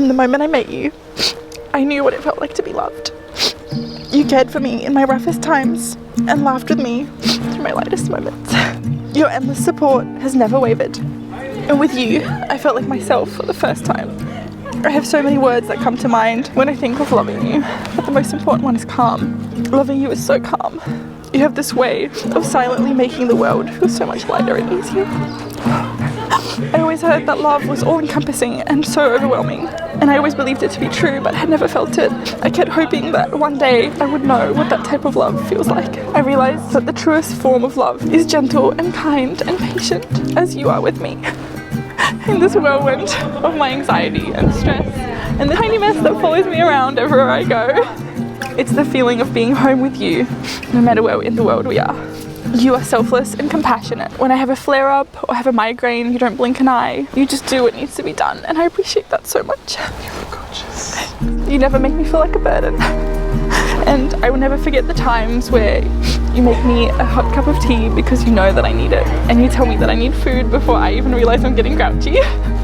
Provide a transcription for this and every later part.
From the moment I met you, I knew what it felt like to be loved. You cared for me in my roughest times and laughed with me through my lightest moments. Your endless support has never wavered. And with you, I felt like myself for the first time. I have so many words that come to mind when I think of loving you, but the most important one is calm. Loving you is so calm. You have this way of silently making the world feel so much lighter and easier. I always heard that love was all-encompassing and so overwhelming, and I always believed it to be true, but had never felt it. I kept hoping that one day I would know what that type of love feels like. I realized that the truest form of love is gentle and kind and patient, as you are with me. In this whirlwind of my anxiety and stress, and the tiny mess that follows me around everywhere I go, it's the feeling of being home with you, no matter where in the world we are. You are selfless and compassionate. When I have a flare-up or have a migraine, you don't blink an eye. You just do what needs to be done, and I appreciate that so much. You look gorgeous. You never make me feel like a burden. And I will never forget the times where you make me a hot cup of tea because you know that I need it. And you tell me that I need food before I even realize I'm getting grouchy.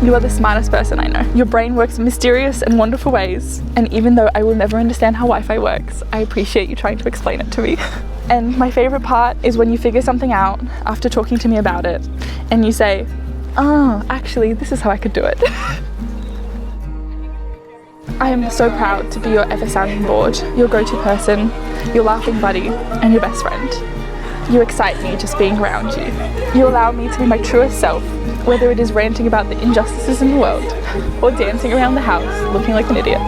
You are the smartest person I know. Your brain works in mysterious and wonderful ways. And even though I will never understand how Wi-Fi works, I appreciate you trying to explain it to me. And my favorite part is when you figure something out after talking to me about it and you say, "Oh, actually, this is how I could do it." I am so proud to be your ever-sounding board, your go-to person, your laughing buddy, and your best friend. You excite me just being around you. You allow me to be my truest self, whether it is ranting about the injustices in the world or dancing around the house looking like an idiot.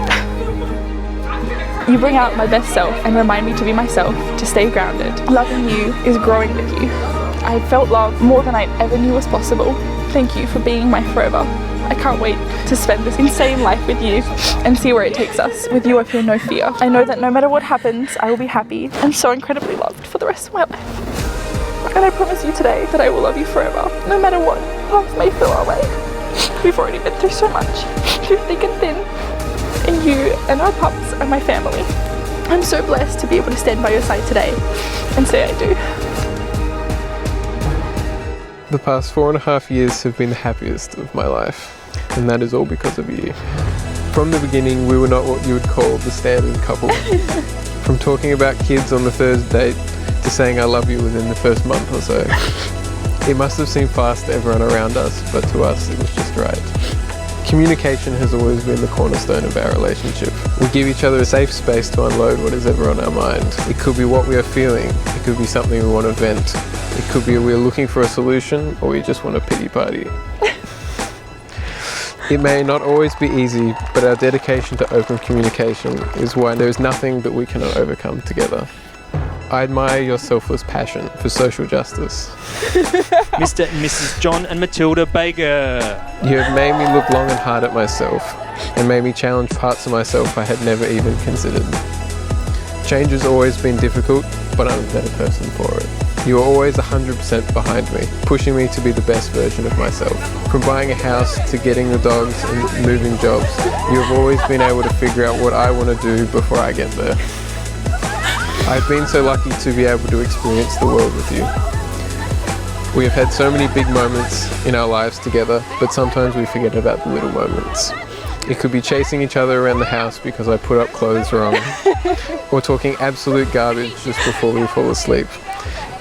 You bring out my best self and remind me to be myself, to stay grounded. Loving you is growing with you. I have felt love more than I ever knew was possible. Thank you for being my forever. I can't wait to spend this insane life with you and see where it takes us. With you, I feel no fear. I know that no matter what happens, I will be happy and so incredibly loved for the rest of my life. And I promise you today that I will love you forever, no matter what paths may fill our way. We've already been through so much, through thick and thin, and you and our pups are my family. I'm so blessed to be able to stand by your side today and say I do. The past 4.5 years have been the happiest of my life, and that is all because of you. From the beginning, we were not what you would call the standard couple. From talking about kids on the first date to saying I love you within the first month or so. It must have seemed fast to everyone around us, but to us it was just right. Communication has always been the cornerstone of our relationship. We give each other a safe space to unload what is ever on our mind. It could be what we are feeling, it could be something we want to vent, it could be we're looking for a solution, or we just want a pity party. It may not always be easy, but our dedication to open communication is why there is nothing that we cannot overcome together. I admire your selfless passion for social justice. Mr. and Mrs. John and Matylda Baker. You have made me look long and hard at myself and made me challenge parts of myself I had never even considered. Change has always been difficult, but I'm a better person for it. You are always 100% behind me, pushing me to be the best version of myself. From buying a house to getting the dogs and moving jobs, you have always been able to figure out what I want to do before I get there. I've been so lucky to be able to experience the world with you. We have had so many big moments in our lives together, but sometimes we forget about the little moments. It could be chasing each other around the house because I put up clothes wrong, or talking absolute garbage just before we fall asleep.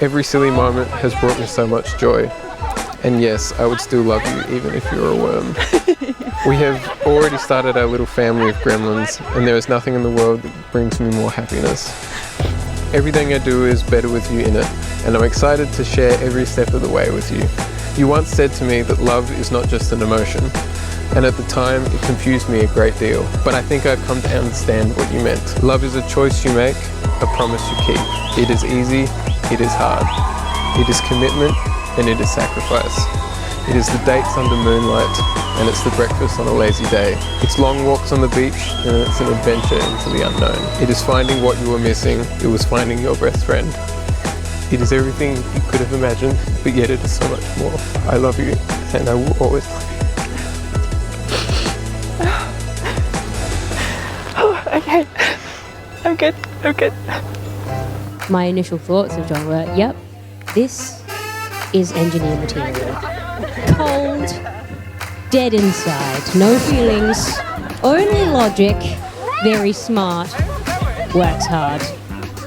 Every silly moment has brought me so much joy. And yes, I would still love you even if you were a worm. We have already started our little family of gremlins, and there is nothing in the world that brings me more happiness. Everything I do is better with you in it, and I'm excited to share every step of the way with you. You once said to me that love is not just an emotion, and at the time it confused me a great deal, but I think I've come to understand what you meant. Love is a choice you make, a promise you keep. It is easy, it is hard. It is commitment, and it is sacrifice. It is the dates under moonlight, and it's the breakfast on a lazy day. It's long walks on the beach, and it's an adventure into the unknown. It is finding what you were missing. It was finding your best friend. It is everything you could have imagined, but yet it is so much more. I love you, and I will always love you. Oh, okay. I'm good. My initial thoughts of John were, yep, this is engineer material. Cold, dead inside, no feelings, Only logic, very smart, works hard.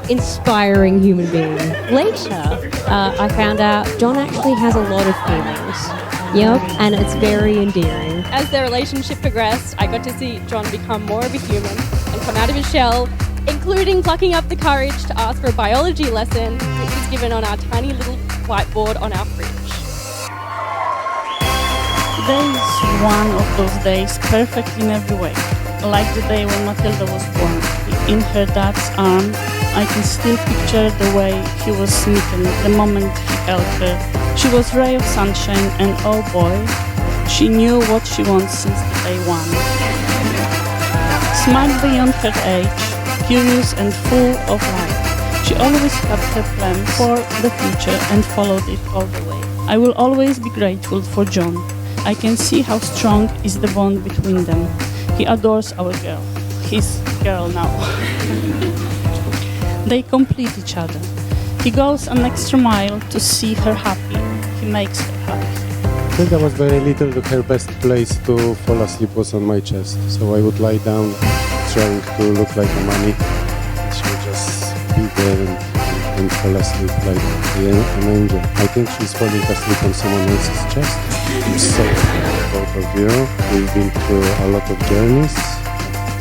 Inspiring human being. Later, I found out John actually has a lot of feelings. Yep, and it's very endearing. As their relationship progressed, I got to see John become more of a human and come out of his shell, including plucking up the courage to ask for a biology lesson, which was given on our tiny little whiteboard on our fridge. Today is one of those days, perfect in every way. Like the day when Matylda was born. In her dad's arm, I can still picture the way he was smitten the moment he held her. She was a ray of sunshine, and oh boy, she knew what she wants since the day one. Smart beyond her age, curious and full of life. She always had her plan for the future and followed it all the way. I will always be grateful for John. I can see how strong is the bond between them. He adores our girl. His girl now. They complete each other. He goes an extra mile to see her happy. He makes her happy. When I was very little, her best place to fall asleep was on my chest. So I would lie down, trying to look like a mummy. She would just be there and fall asleep like an angel. I think she's falling asleep on someone else's chest. I'm so proud of both of you. We've been through a lot of journeys.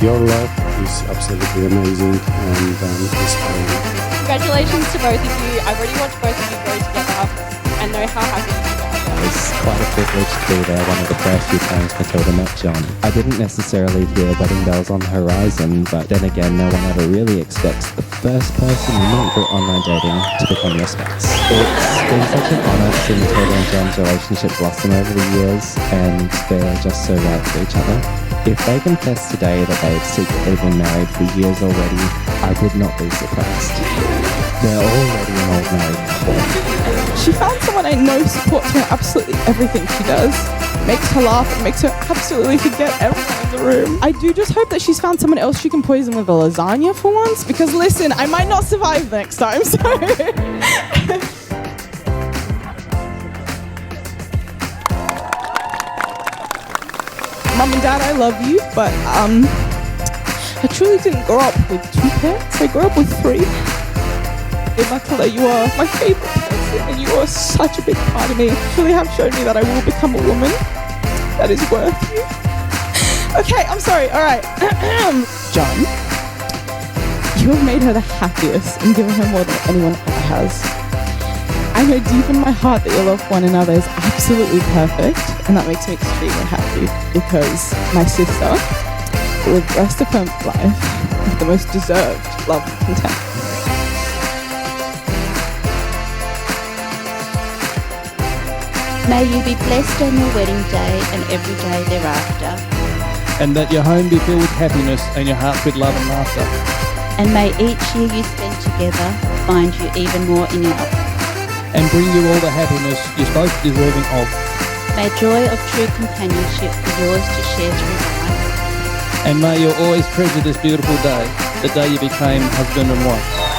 Your love is absolutely amazing and inspiring. Congratulations to both of you. I've already watched both of you grow together and know how happy you guys are. It was quite a privilege to be there one of the first few times Matylda met John. I didn't necessarily hear wedding bells on the horizon, but then again, no one ever really expects the first person you meet through online dating to become your spouse. It's been such an honour to see Matylda and John's relationship blossom over the years, and they're just so right for each other. If they confessed today that they've secretly been married for years already, I would not be surprised. They're already an old married couple. She found someone I know supports her in absolutely everything she does. Makes her laugh and makes her absolutely forget everyone in the room. I do just hope that she's found someone else she can poison with a lasagna for once, because listen, I might not survive next time, so... Mum and Dad, I love you, but I truly didn't grow up with 2 parents. I grew up with 3. Hey, Matylda, you are my favourite person, and you are such a big part of me. You really have shown me that I will become a woman that is worth you. Okay, I'm sorry. All right, John, you have made her the happiest and given her more than anyone ever has. I know deep in my heart that your love for one another is absolutely perfect, and that makes me extremely happy because my sister will live the rest of her life with the most deserved love and content. May you be blessed on your wedding day and every day thereafter. And that your home be filled with happiness and your heart with love and laughter. And may each year you spend together find you even more in love. And bring you all the happiness you're both deserving of. May joy of true companionship be yours to share through life. And may you always treasure this beautiful day, the day you became husband and wife.